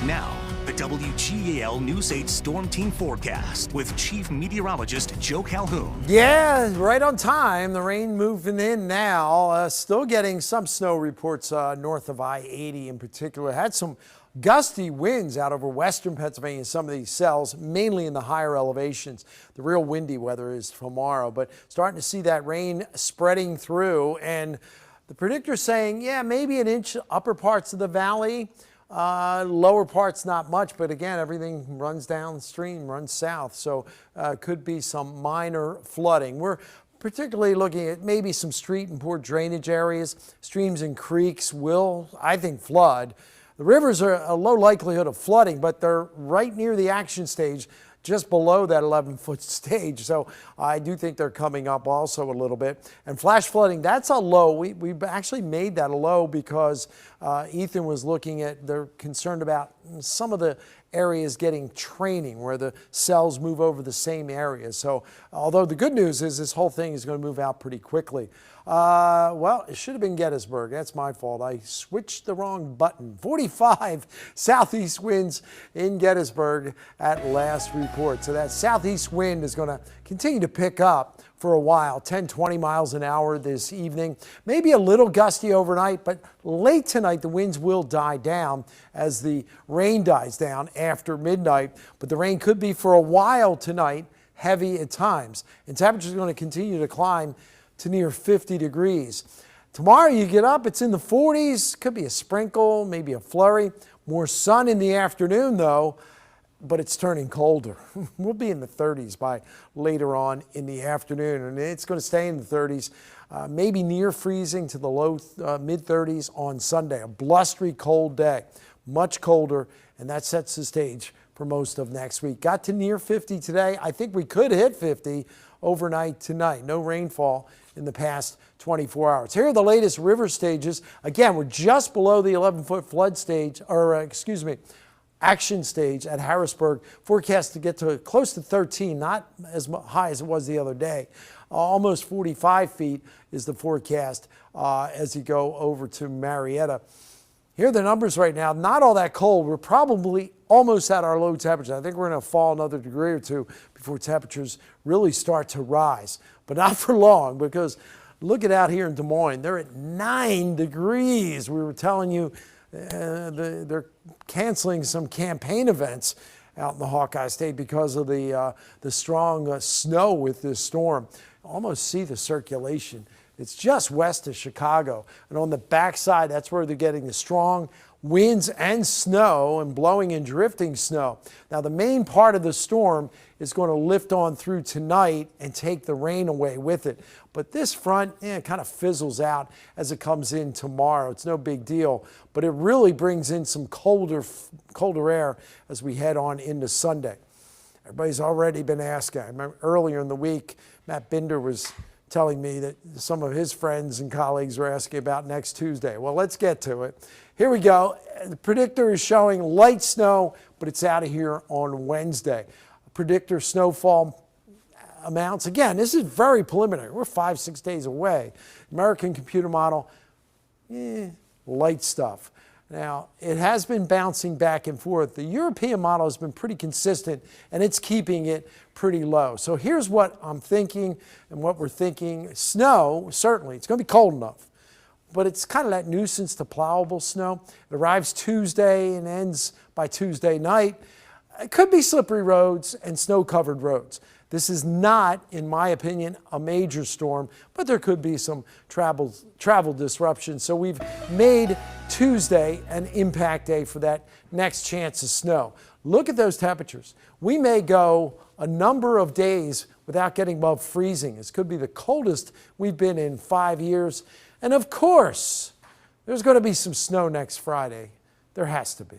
Now, the WGAL News 8 Storm Team Forecast with Chief Meteorologist Joe Calhoun. Yeah, right on time. The rain moving in now. Still getting some snow reports north of I-80 in particular. Had some gusty winds out over western Pennsylvania in some of these cells, mainly in the higher elevations. The real windy weather is tomorrow, but starting to see that rain spreading through. And the predictor's saying, yeah, maybe an inch upper parts of the valley. Lower parts not much, but again, everything runs downstream, runs south, so could be some minor flooding. We're particularly looking at maybe some street and poor drainage areas. Streams and creeks will, I think, flood. The rivers are a low likelihood of flooding, but they're right near the action stage, just below that 11-foot stage. So I do think they're coming up also a little bit. And flash flooding, that's a low. We actually made that a low because Ethan was looking at, they're concerned about some of the areas getting training where the cells move over the same area. So although the good news is this whole thing is going to move out pretty quickly. Well, it should have been Gettysburg. That's my fault. I switched the wrong button. 45 southeast winds in Gettysburg at last report. So that southeast wind is going to continue to pick up for a while, 10-20 miles an hour this evening. Maybe a little gusty overnight, but late tonight the winds will die down as the rain dies down after midnight. But the rain could be for a while tonight, heavy at times. And temperatures are going to continue to climb to near 50 degrees. Tomorrow you get up, it's in the 40s, could be a sprinkle, maybe a flurry. More sun in the afternoon though, but it's turning colder. We'll be in the 30s by later on in the afternoon, and it's going to stay in the 30s, maybe near freezing to the low mid 30s on Sunday. A blustery cold day, much colder, and that sets the stage for most of next week. Got to near 50 today. I think we could hit 50 overnight tonight. No rainfall in the past 24 hours. Here are the latest river stages. Again, we're just below the 11-foot flood stage, or action stage at Harrisburg. Forecast to get to close to 13, not as high as it was the other day. Almost 45 feet is the forecast as you go over to Marietta. Here are the numbers right now. Not all that cold. We're probably almost at our low temperature. I think we're going to fall another degree or two before temperatures really start to rise. But not for long, because look at out here in Des Moines. They're at 9 degrees. We were telling you they're canceling some campaign events out in the Hawkeye State because of the strong snow with this storm. Almost see the circulation. It's just west of Chicago. And on the backside, that's where they're getting the strong winds and snow and blowing and drifting snow. Now, the main part of the storm is going to lift on through tonight and take the rain away with it. But this front kind of fizzles out as it comes in tomorrow. It's no big deal, but it really brings in some colder air as we head on into Sunday. Everybody's already been asking. I remember earlier in the week, Matt Binder was telling me that some of his friends and colleagues were asking about next Tuesday. Well, let's get to it. Here we go. The predictor is showing light snow, but it's out of here on Wednesday. Predictor snowfall amounts. Again, this is very preliminary. We're 5-6 days away. American computer model, light stuff. Now, it has been bouncing back and forth. The European model has been pretty consistent, and it's keeping it pretty low. So here's what I'm thinking and what we're thinking. Snow, certainly, it's going to be cold enough, but it's kind of that nuisance to plowable snow. It arrives Tuesday and ends by Tuesday night. It could be slippery roads and snow-covered roads. This is not, in my opinion, a major storm, but there could be some travel disruption. So we've made Tuesday an impact day for that next chance of snow. Look at those temperatures. We may go a number of days without getting above freezing. This could be the coldest we've been in 5 years. And of course, there's going to be some snow next Friday. There has to be.